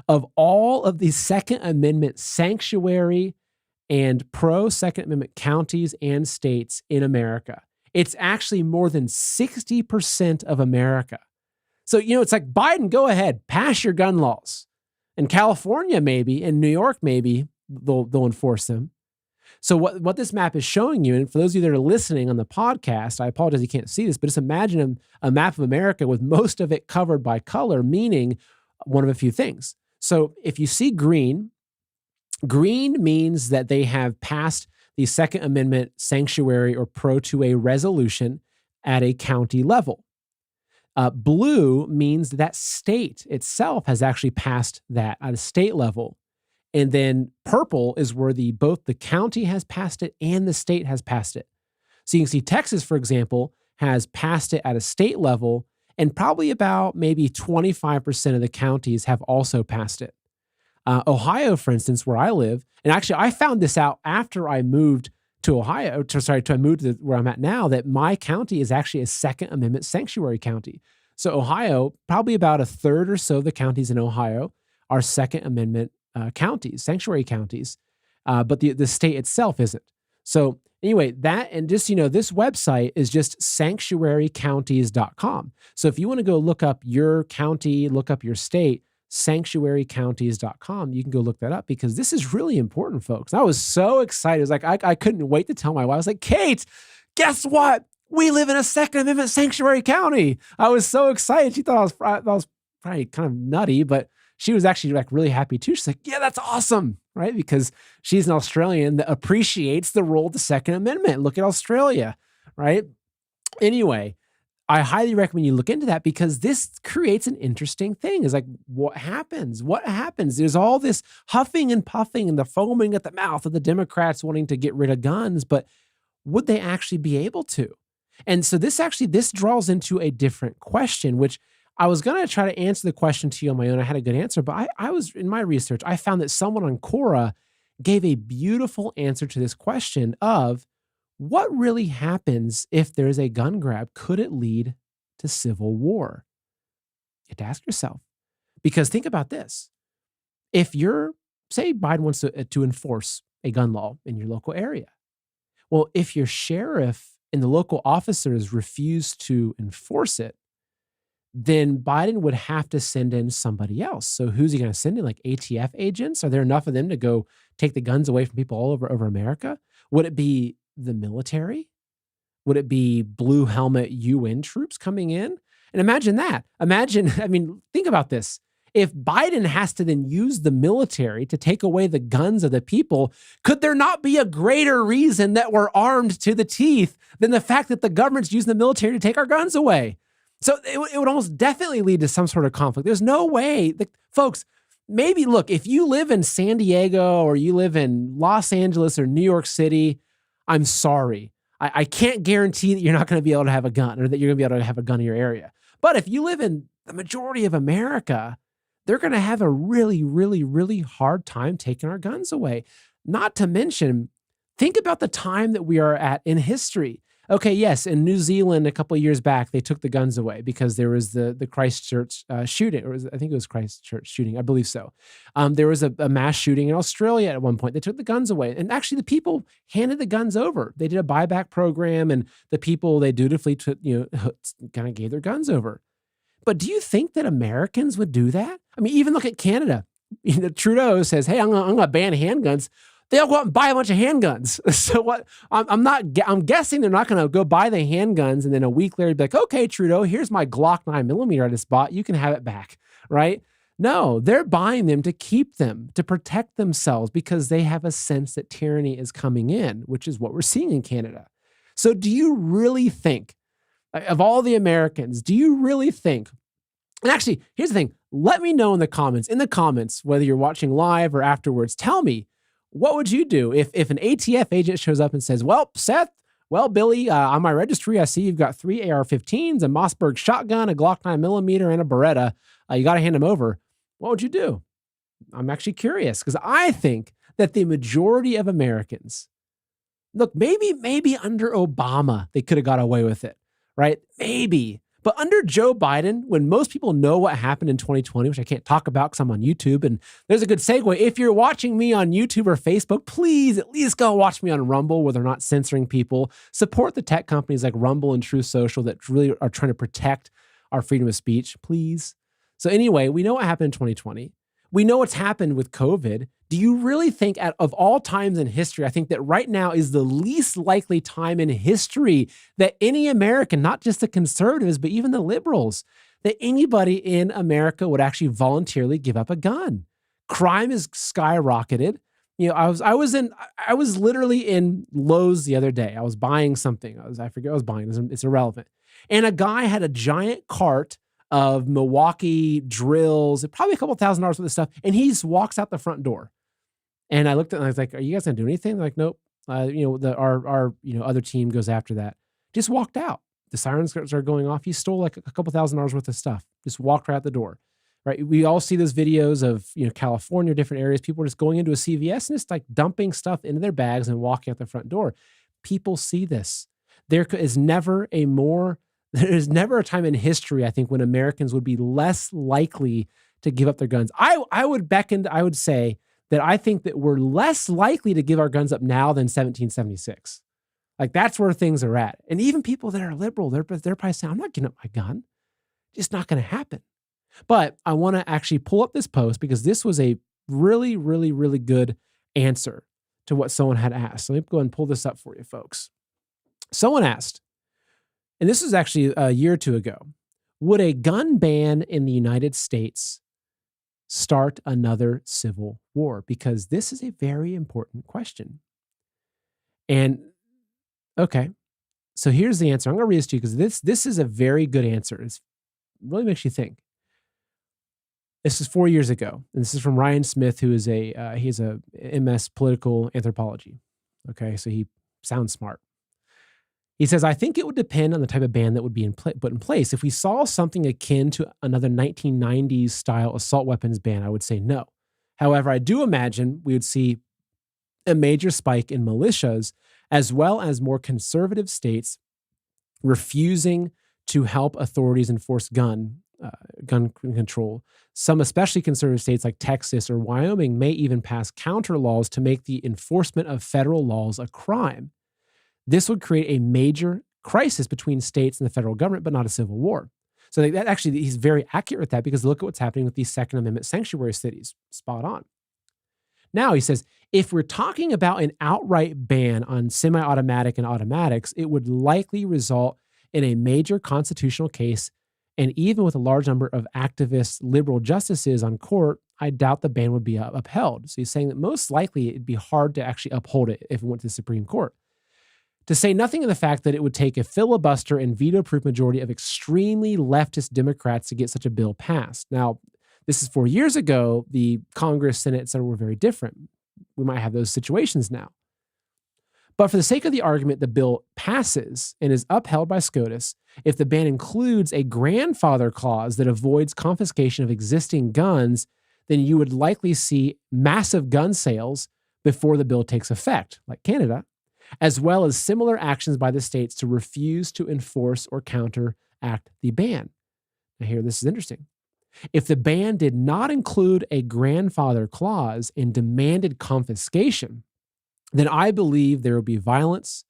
of all of these Second Amendment sanctuary and pro Second Amendment counties and states in America. It's actually more than 60% of America. So, it's like Biden, go ahead, pass your gun laws. In California, maybe, in New York, maybe they'll enforce them. So what this map is showing you, and for those of you that are listening on the podcast, I apologize you can't see this, but just imagine a map of America with most of it covered by color, meaning one of a few things. So if you see green means that they have passed the Second Amendment sanctuary or pro 2A resolution at a county level. Blue means that state itself has actually passed that at a state level. And then purple is where both the county has passed it and the state has passed it. So you can see Texas, for example, has passed it at a state level, and probably about maybe 25% of the counties have also passed it. Ohio, for instance, where I live, and actually I found this out after I moved to Ohio, I moved to where I'm at now, that my county is actually a Second Amendment sanctuary county. So Ohio, probably about a third or so of the counties in Ohio are Second Amendment counties, sanctuary counties, but the state itself isn't. So anyway, that, and just, this website is just sanctuarycounties.com. So if you want to go look up your county, look up your state, sanctuarycounties.com, you can go look that up, because this is really important, folks. I was so excited. It was like, I couldn't wait to tell my wife. I was like, Kate, guess what? We live in a Second Amendment sanctuary county. I was so excited. She thought I was probably kind of nutty, but she was actually like really happy too. She's like, yeah, that's awesome, right? Because she's an Australian that appreciates the role of the Second Amendment. Look at Australia, right? Anyway, I highly recommend you look into that, because this creates an interesting thing. It's like, what happens? What happens? There's all this huffing and puffing and the foaming at the mouth of the Democrats wanting to get rid of guns, but would they actually be able to? And so this draws into a different question, which I was going to try to answer the question to you on my own. I had a good answer, but I was, in my research, I found that someone on Quora gave a beautiful answer to this question of, what really happens if there's a gun grab? Could it lead to civil war? You have to ask yourself, because think about this. If say Biden wants to enforce a gun law in your local area. Well, if your sheriff and the local officers refuse to enforce it, then Biden would have to send in somebody else. So who's he going to send in? Like ATF agents? Are there enough of them to go take the guns away from people all over America? Would it be the military? Would it be blue helmet UN troops coming in? And imagine that. Think about this. If Biden has to then use the military to take away the guns of the people, could there not be a greater reason that we're armed to the teeth than the fact that the government's using the military to take our guns away? So it would almost definitely lead to some sort of conflict. There's no way. Folks, maybe look, if you live in San Diego or you live in Los Angeles or New York City, I'm sorry. I can't guarantee that you're not going to be able to have a gun, or that you're going to be able to have a gun in your area. But if you live in the majority of America, they're going to have a really, really, really hard time taking our guns away. Not to mention, think about the time that we are at in history. Okay, yes, in New Zealand a couple of years back, they took the guns away because there was the Christchurch shooting. I think it was Christchurch shooting. I believe so. There was a mass shooting in Australia at one point. They took the guns away. And actually, the people handed the guns over. They did a buyback program, and the people, they dutifully kind of gave their guns over. But do you think that Americans would do that? Even look at Canada. Trudeau says, hey, I'm going to ban handguns. They all go out and buy a bunch of handguns. So what? I'm guessing they're not going to go buy the handguns and then a week later be like, okay, Trudeau, here's my Glock 9mm I just bought. You can have it back, right? No, they're buying them to keep them, to protect themselves, because they have a sense that tyranny is coming in, which is what we're seeing in Canada. So do you really think, of all the Americans, do you really think, and actually, here's the thing, let me know in the comments, whether you're watching live or afterwards, tell me, what would you do if an ATF agent shows up and says, well, Seth, Well, Billy, on my registry, I see you've got 3 AR-15s, a Mossberg shotgun, a Glock 9mm, and a Beretta. You got to hand them over. What would you do? I'm actually curious because I think that the majority of Americans, look, maybe under Obama, they could have got away with it, right? Maybe. But under Joe Biden, when most people know what happened in 2020, which I can't talk about because I'm on YouTube, and there's a good segue. If you're watching me on YouTube or Facebook, please at least go watch me on Rumble where they're not censoring people. Support the tech companies like Rumble and Truth Social that really are trying to protect our freedom of speech, please. So anyway, we know what happened in 2020. We know what's happened with COVID. Do you really think of all times in history, I think that right now is the least likely time in history that any American, not just the conservatives, but even the liberals, that anybody in America would actually voluntarily give up a gun? Crime has skyrocketed. You know, I was literally in Lowe's the other day. I was buying something. I forget what I was buying. It's irrelevant. And a guy had a giant cart of Milwaukee drills, probably a couple $1,000s worth of stuff. And he just walks out the front door. And I looked at it and I was like, are you guys gonna do anything? They're like, nope. Our other team goes after that. Just walked out. The sirens started going off. He stole like a couple $1,000s worth of stuff. Just walked right out the door. Right. We all see those videos of, California, different areas. People are just going into a CVS and just like dumping stuff into their bags and walking out the front door. People see this. There is never a time in history, I think, when Americans would be less likely to give up their guns. I would say that I think that we're less likely to give our guns up now than 1776. Like that's where things are at. And even people that are liberal, they're probably saying, I'm not giving up my gun. It's not going to happen. But I want to actually pull up this post because this was a really, really, really good answer to what someone had asked. So let me go ahead and pull this up for you, folks. Someone asked, and this was actually a year or two ago, would a gun ban in the United States start another civil war? Because this is a very important question. And okay, so here's the answer. I'm going to read this to you because this is a very good answer. It really makes you think. This is 4 years ago, and this is from Ryan Smith, who is he's a MS political anthropology. Okay, so he sounds smart. He says, I think it would depend on the type of ban that would be put in place. If we saw something akin to another 1990s style assault weapons ban, I would say no. However, I do imagine we would see a major spike in militias, as well as more conservative states refusing to help authorities enforce gun control. Some especially conservative states like Texas or Wyoming may even pass counter laws to make the enforcement of federal laws a crime. This would create a major crisis between states and the federal government, but not a civil war. So that actually, he's very accurate with that because look at what's happening with these Second Amendment sanctuary cities. Spot on. Now, he says, if we're talking about an outright ban on semi-automatic and automatics, it would likely result in a major constitutional case. And even with a large number of activist liberal justices on court, I doubt the ban would be upheld. So he's saying that most likely it'd be hard to actually uphold it if it went to the Supreme Court. To say nothing of the fact that it would take a filibuster and veto-proof majority of extremely leftist Democrats to get such a bill passed. Now, this is 4 years ago. The Congress, Senate, et cetera, were very different. We might have those situations now. But for the sake of the argument, the bill passes and is upheld by SCOTUS if the ban includes a grandfather clause that avoids confiscation of existing guns. Then you would likely see massive gun sales before the bill takes effect, like Canada, as well as similar actions by the states to refuse to enforce or counteract the ban. Now here, this is interesting. If the ban did not include a grandfather clause and demanded confiscation, then I believe there will be violence.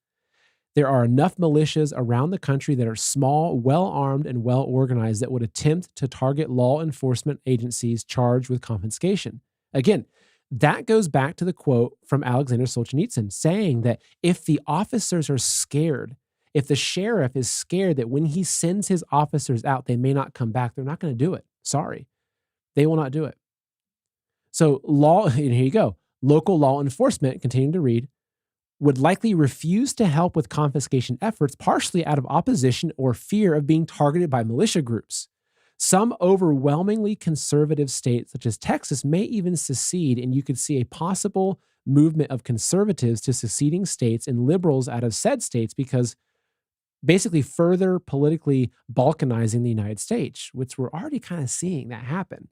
There are enough militias around the country that are small, well-armed, and well-organized that would attempt to target law enforcement agencies charged with confiscation. Again, that goes back to the quote from Alexander Solzhenitsyn saying that if the officers are scared, if the sheriff is scared that when he sends his officers out, they may not come back, they're not going to do it. Sorry. They will not do it. So and here you go. Local law enforcement, continuing to read, would likely refuse to help with confiscation efforts, partially out of opposition or fear of being targeted by militia groups. Some overwhelmingly conservative states, such as Texas, may even secede, and you could see a possible movement of conservatives to seceding states and liberals out of said states, because basically further politically balkanizing the United States, which we're already kind of seeing that happen.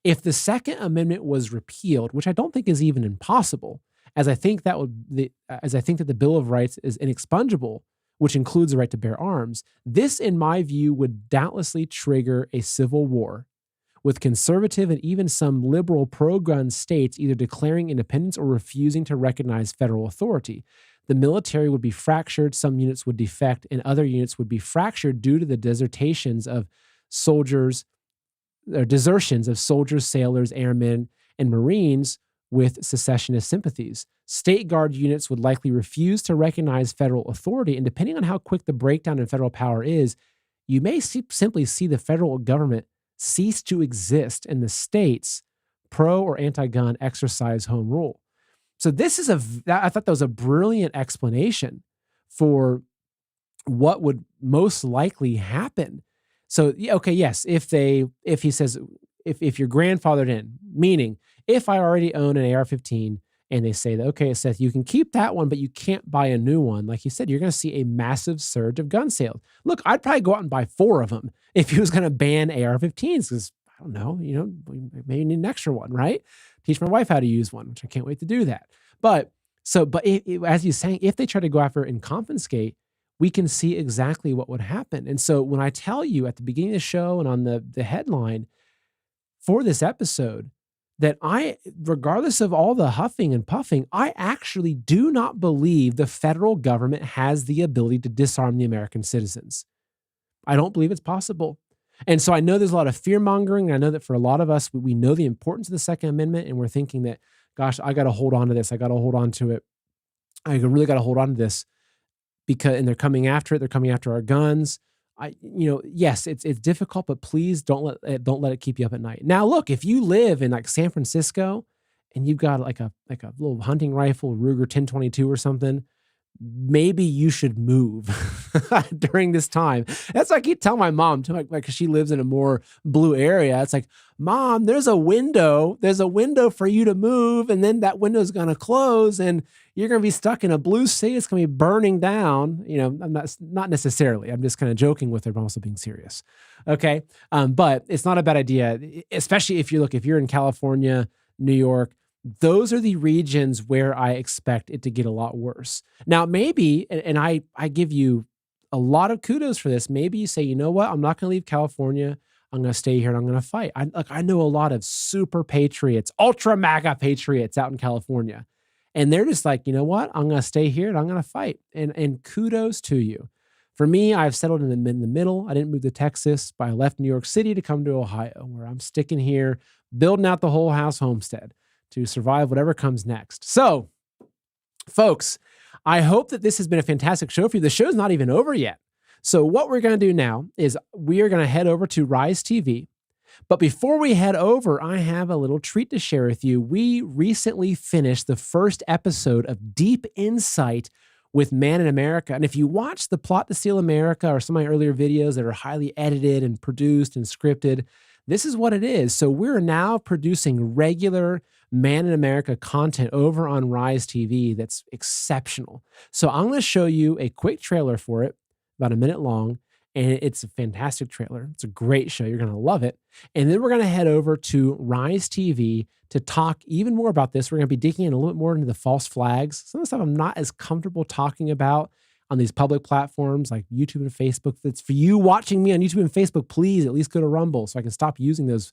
If the Second Amendment was repealed, which I don't think is even impossible, as I think that the Bill of Rights is inexpugnable, which includes the right to bear arms, this, in my view, would doubtlessly trigger a civil war, with conservative and even some liberal pro-gun states either declaring independence or refusing to recognize federal authority. The military would be fractured, some units would defect, and other units would be fractured due to the desertions of soldiers, sailors, airmen, and Marines with secessionist sympathies. State Guard units would likely refuse to recognize federal authority, and depending on how quick the breakdown in federal power is, you may simply see the federal government cease to exist and the states, pro or anti-gun, exercise home rule. So I thought that was a brilliant explanation for what would most likely happen. So, okay, yes, if he says, if you're grandfathered in, meaning if I already own an AR-15 and they say that, okay, Seth, you can keep that one, but you can't buy a new one. Like you said, you're going to see a massive surge of gun sales. Look, I'd probably go out and buy 4 of them if he was going to ban AR-15s, because I don't know, we maybe need an extra one, right? Teach my wife how to use one, which I can't wait to do that. But as you're saying, if they try to go after and confiscate, we can see exactly what would happen. And so when I tell you at the beginning of the show and on the headline for this episode that regardless of all the huffing and puffing, I actually do not believe the federal government has the ability to disarm the American citizens. I don't believe it's possible. And so I know there's a lot of fear mongering. I know that for a lot of us, we know the importance of the Second Amendment, and we're thinking that, gosh, I got to hold on to this. I got to hold on to it. I really got to hold on to this and they're coming after it. They're coming after our guns. Yes, it's difficult, but please don't let it keep you up at night. Now, look, if you live in like San Francisco and you've got like a little hunting rifle, Ruger 1022 or something, maybe you should move during this time. That's what I keep telling my mom too, like, 'cause she lives in a more blue area. It's like, Mom, there's a window for you to move, and then that window is going to close and you're going to be stuck in a blue city. It's going to be burning down. I'm not necessarily, I'm just kind of joking with her, but I'm also being serious. Okay. But it's not a bad idea, especially if you're in California, New York. Those are the regions where I expect it to get a lot worse. Now, maybe, and I give you a lot of kudos for this. Maybe you say, you know what? I'm not going to leave California. I'm going to stay here and I'm going to fight. I know a lot of super patriots, ultra MAGA patriots out in California. And they're just like, you know what? I'm going to stay here and I'm going to fight. And kudos to you. For me, I've settled in the middle. I didn't move to Texas, but I left New York City to come to Ohio, where I'm sticking here, building out the whole house homestead to survive whatever comes next. So, folks, I hope that this has been a fantastic show for you. The show's not even over yet. So what we're going to do now is we are going to head over to Rise TV. But before we head over, I have a little treat to share with you. We recently finished the first episode of Deep Insight with Man in America. And if you watch the Plot to Steal America or some of my earlier videos that are highly edited and produced and scripted, this is what it is. So we're now producing regular Man in America content over on Rise TV that's exceptional. So I'm going to show you a quick trailer for it, about a minute long, and it's a fantastic trailer. It's a great show. You're going to love it. And then we're going to head over to Rise TV to talk even more about this. We're going to be digging in a little bit more into the false flags. Some of the stuff I'm not as comfortable talking about on these public platforms like YouTube and Facebook. That's for you watching me on YouTube and Facebook. Please at least go to Rumble so I can stop using those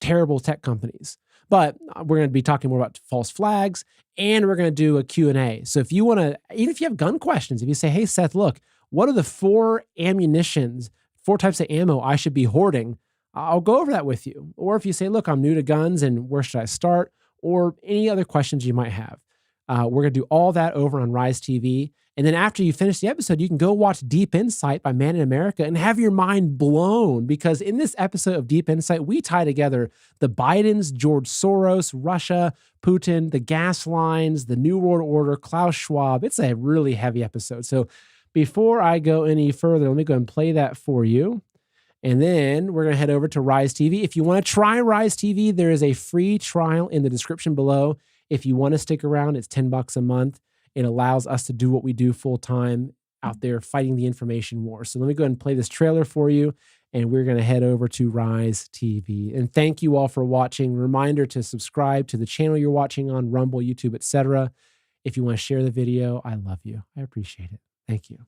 terrible tech companies. But we're going to be talking more about false flags, and we're going to do a Q&A. So if you want to, even if you have gun questions, if you say, hey, Seth, look, what are the 4 types of ammo I should be hoarding? I'll go over that with you. Or if you say, look, I'm new to guns and where should I start? Or any other questions you might have. We're going to do all that over on Rise TV. And then after you finish the episode, you can go watch Deep Insight by Man in America and have your mind blown, because in this episode of Deep Insight, we tie together the Bidens, George Soros, Russia, Putin, the gas lines, the New World Order, Klaus Schwab. It's a really heavy episode. So before I go any further, let me go and play that for you. And then we're going to head over to Rise TV. If you want to try Rise TV, there is a free trial in the description below. If you want to stick around, it's $10 a month. It allows us to do what we do full time out there fighting the information war. So let me go ahead and play this trailer for you, and we're going to head over to Rise TV. And thank you all for watching. Reminder to subscribe to the channel you're watching on, Rumble, YouTube, etc. If you want to share the video, I love you. I appreciate it. Thank you.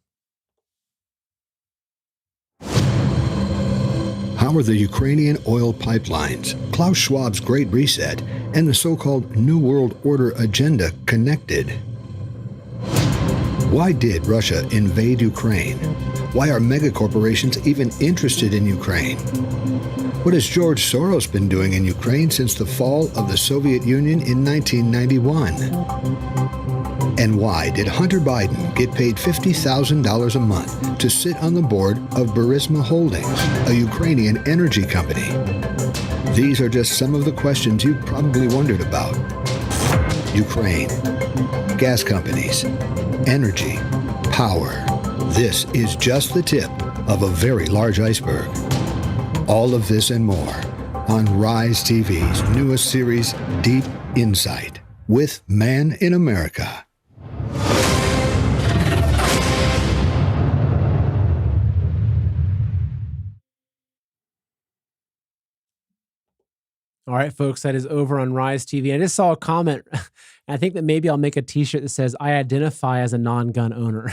How are the Ukrainian oil pipelines, Klaus Schwab's Great Reset, and the so-called New World Order agenda connected? Why did Russia invade Ukraine? Why are megacorporations even interested in Ukraine? What has George Soros been doing in Ukraine since the fall of the Soviet Union in 1991? And why did Hunter Biden get paid $50,000 a month to sit on the board of Burisma Holdings, a Ukrainian energy company? These are just some of the questions you probably wondered about. Ukraine, gas companies, energy, power. This is just the tip of a very large iceberg. All of this and more on Rise TV's newest series, Deep Insight, with Man in America. All right, folks, that is over on Rise TV. I just saw a comment. I think that maybe I'll make a t-shirt that says, I identify as a non-gun owner.